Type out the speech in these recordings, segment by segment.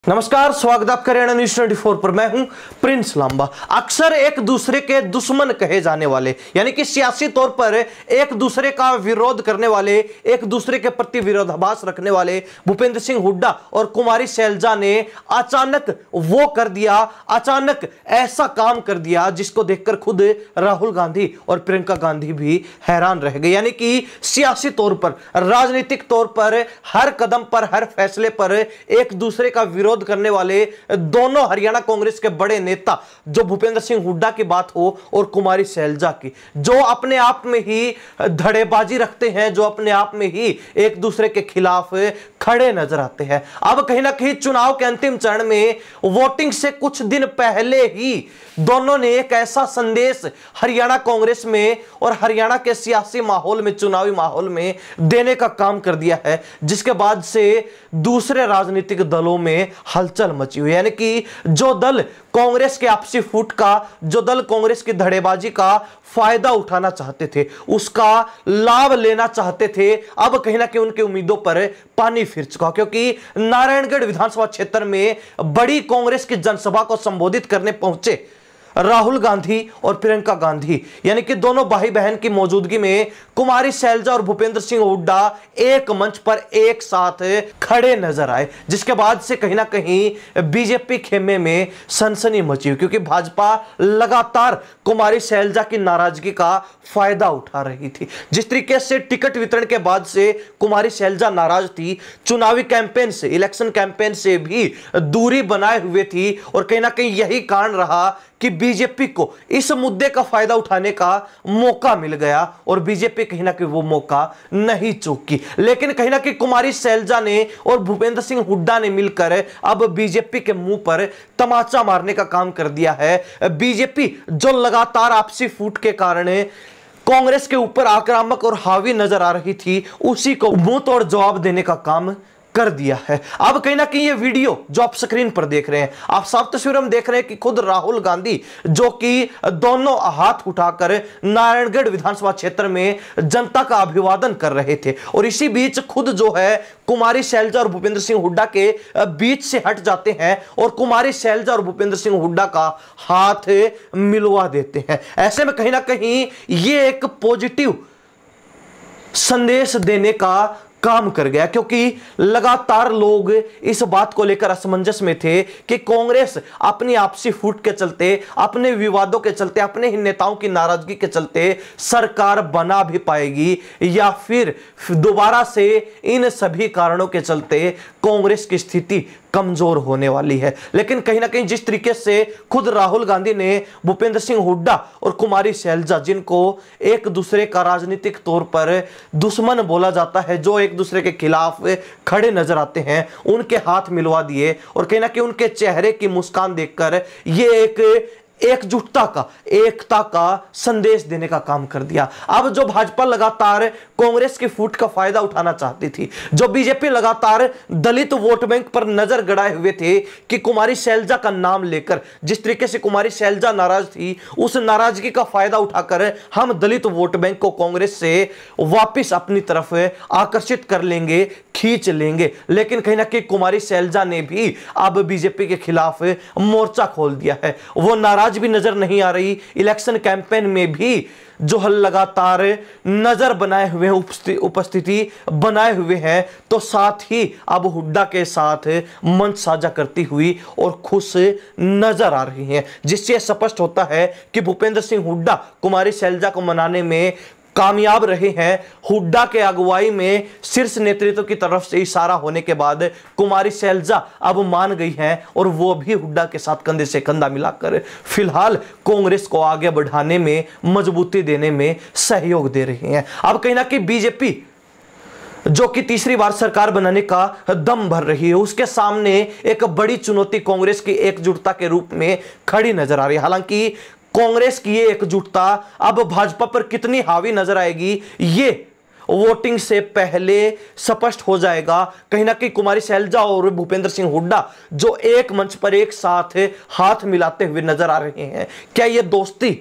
नमस्कार, स्वागत आपका हरियाणा न्यूज 24 पर। मैं हूं प्रिंस लांबा। अक्सर एक दूसरे के दुश्मन कहे जाने वाले, यानी कि सियासी तौर पर एक दूसरे का विरोध करने वाले, एक दूसरे के प्रति विरोधाभास रखने वाले भूपेंद्र सिंह हुड्डा और कुमारी शैलजा ने अचानक वो कर दिया, अचानक ऐसा काम कर दिया जिसको देखकर खुद राहुल गांधी और प्रियंका गांधी भी हैरान रह गए। यानी कि सियासी तौर पर, राजनीतिक तौर पर, हर कदम पर, हर फैसले पर एक दूसरे का विरोध करने वाले दोनों हरियाणा कांग्रेस के बड़े नेता, जो भूपेंद्र सिंह हुड्डा की बात हो और कुमारी शैलजा की, जो अपने आप में ही धड़ेबाजी रखते हैं, जो अपने आप में ही एक दूसरे के खिलाफ खड़े नजर आते हैं। अब कहीं ना कहीं चुनाव के अंतिम चरण में वोटिंग से कुछ दिन पहले ही दोनों ने एक ऐसा संदेश हरियाणा कांग्रेस में और हरियाणा के सियासी माहौल में, चुनावी माहौल में देने का काम कर दिया है, जिसके बाद से दूसरे राजनीतिक दलों में हलचल मची हुई। यानी कि जो दल कांग्रेस के आपसी फूट का, जो दल कांग्रेस की धड़ेबाजी का फायदा उठाना चाहते थे, उसका लाभ लेना चाहते थे, अब कहीं ना कहीं उनकी उम्मीदों पर पानी फिर चुका। क्योंकि नारायणगढ़ विधानसभा क्षेत्र में बड़ी कांग्रेस की जनसभा को संबोधित करने पहुंचे राहुल गांधी और प्रियंका गांधी, यानी कि दोनों भाई बहन की मौजूदगी में कुमारी शैलजा और भूपेंद्र सिंह हुड्डा एक मंच पर एक साथ खड़े नजर आए, जिसके बाद से कहीं ना कहीं बीजेपी खेमे में सनसनी मची, क्योंकि भाजपा लगातार कुमारी शैलजा की नाराजगी का फायदा उठा रही थी। जिस तरीके से टिकट वितरण के बाद से कुमारी शैलजा नाराज थी, चुनावी कैंपेन से, इलेक्शन कैंपेन से भी दूरी बनाए हुए थी, और कहीं ना कहीं यही कारण रहा कि बीजेपी को इस मुद्दे का फायदा उठाने का मौका मिल गया, और बीजेपी कहीं ना कहीं वो मौका नहीं चूकी। लेकिन कहीं ना कहीं कुमारी शैलजा ने और भूपेंद्र सिंह हुड्डा ने मिलकर अब बीजेपी के मुंह पर तमाचा मारने का काम कर दिया है। बीजेपी जो लगातार आपसी फूट के कारण कांग्रेस के ऊपर आक्रामक और हावी नजर आ रही थी, उसी को मुंह तोड़ जवाब देने का काम कर दिया है। अब कहीं ना कहीं ये वीडियो जो आप स्क्रीन पर देख रहे हैं, आप साफ तस्वीर में देख रहे हैं कि खुद राहुल गांधी, जो कि दोनों हाथ उठाकर नारायणगढ़ विधानसभा क्षेत्र में जनता का अभिवादन कर रहे थे, और इसी बीच खुद जो है कुमारी शैलजा और भूपेंद्र सिंह हुड्डा के बीच से हट जाते हैं और कुमारी शैलजा और भूपेंद्र सिंह हुड्डा का हाथ मिलवा देते हैं। ऐसे में कहीं ना कहीं ये एक पॉजिटिव संदेश देने का काम कर गया, क्योंकि लगातार लोग इस बात को लेकर असमंजस में थे कि कांग्रेस अपनी आपसी फूट के चलते, अपने विवादों के चलते, अपने ही नेताओं की नाराजगी के चलते सरकार बना भी पाएगी, या फिर दोबारा से इन सभी कारणों के चलते कांग्रेस की स्थिति कमजोर होने वाली है। लेकिन कहीं ना कहीं जिस तरीके से खुद राहुल गांधी ने भूपेंद्र सिंह हुड्डा और कुमारी शैलजा, जिनको एक दूसरे का राजनीतिक तौर पर दुश्मन बोला जाता है, जो एक दूसरे के खिलाफ खड़े नजर आते हैं, उनके हाथ मिलवा दिए, और कहीं ना कहीं उनके चेहरे की मुस्कान देखकर ये एक एकजुटता का, एकता का संदेश देने का काम कर दिया। अब जो भाजपा लगातार कांग्रेस की फूट का फायदा उठाना चाहती थी, जो बीजेपी लगातार दलित वोट बैंक पर नजर गड़ाए हुए थे कि कुमारी शैलजा का नाम लेकर, जिस तरीके से कुमारी शैलजा नाराज थी, उस नाराजगी का फायदा उठाकर हम दलित वोट बैंक को कांग्रेस से वापिस अपनी तरफ आकर्षित कर लेंगे, खींच लेंगे। लेकिन कहीं ना कहीं कुमारी शैलजा ने भी अब बीजेपी के खिलाफ मोर्चा खोल दिया है। वो नाराज भी नजर नहीं आ रही, इलेक्शन कैंपेन में भी जो लगातार नजर बनाए हुए हैं, उपस्थिति बनाए हुए हैं, तो साथ ही अब हुड्डा के साथ मंच साझा करती हुई और खुश नजर आ रही हैं, जिससे स्पष्ट होता है कि भूपेंद्र सिंह हुड्डा कुमारी शैलजा को मनाने में कामयाब रहे हैं। हुड्डा के अगुवाई में शीर्ष नेतृत्व की तरफ से इशारा होने के बाद कुमारी शैलजा अब मान गई हैं, और वो भी हुड्डा के साथ कंधे से कंधा मिलाकर फिलहाल कांग्रेस को आगे बढ़ाने में, मजबूती देने में सहयोग दे रही हैं। अब कहीं ना कहीं बीजेपी, जो कि तीसरी बार सरकार बनाने का दम भर रही है, उसके सामने एक बड़ी चुनौती कांग्रेस की एकजुटता के रूप में खड़ी नजर आ रही है। हालांकि कांग्रेस की ये एकजुटता अब भाजपा पर कितनी हावी नजर आएगी, ये वोटिंग से पहले स्पष्ट हो जाएगा। कहीं ना कहीं कुमारी शैलजा और भूपेंद्र सिंह हुड्डा जो एक मंच पर एक साथ हाथ मिलाते हुए नजर आ रहे हैं, क्या ये दोस्ती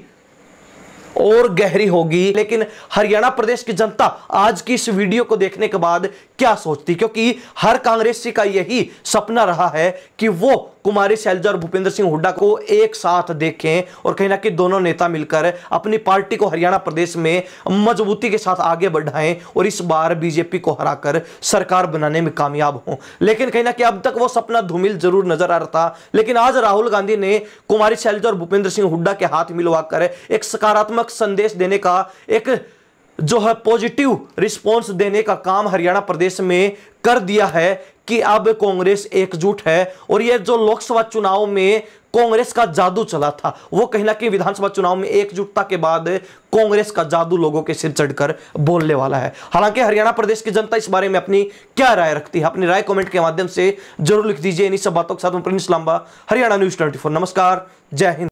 और गहरी होगी। लेकिन हरियाणा प्रदेश की जनता आज की इस वीडियो को देखने के बाद क्या सोचती, क्योंकि हर कांग्रेसी का यही सपना रहा है कि वो कुमारी शैलजा और भूपेंद्र सिंह हुड्डा को एक साथ देखें और कहीं ना कहीं दोनों नेता मिलकर अपनी पार्टी को हरियाणा प्रदेश में मजबूती के साथ आगे बढ़ाएं और इस बार बीजेपी को हराकर सरकार बनाने में कामयाब हों। लेकिन कहीं ना कहीं अब तक वो सपना धूमिल जरूर नजर आ रहा था, लेकिन आज राहुल गांधी ने कुमारी शैलजा और भूपेंद्र सिंह हुड्डा के हाथ मिलवाकर एक सकारात्मक संदेश देने का, एक जो है पॉजिटिव रिस्पॉन्स देने का काम हरियाणा प्रदेश में कर दिया है कि अब कांग्रेस एकजुट है। और ये जो लोकसभा चुनाव में कांग्रेस का जादू चला था, वो कहीं ना कहीं विधानसभा चुनाव में एकजुटता के बाद कांग्रेस का जादू लोगों के सिर चढ़कर बोलने वाला है। हालांकि हरियाणा प्रदेश की जनता इस बारे में अपनी क्या राय रखती है, अपनी राय कमेंट के माध्यम से जरूर लिख दीजिए। इन्हीं सब बातों के साथ मैं प्रिंस लांबा, हरियाणा न्यूज़ 24। नमस्कार, जय हिंद।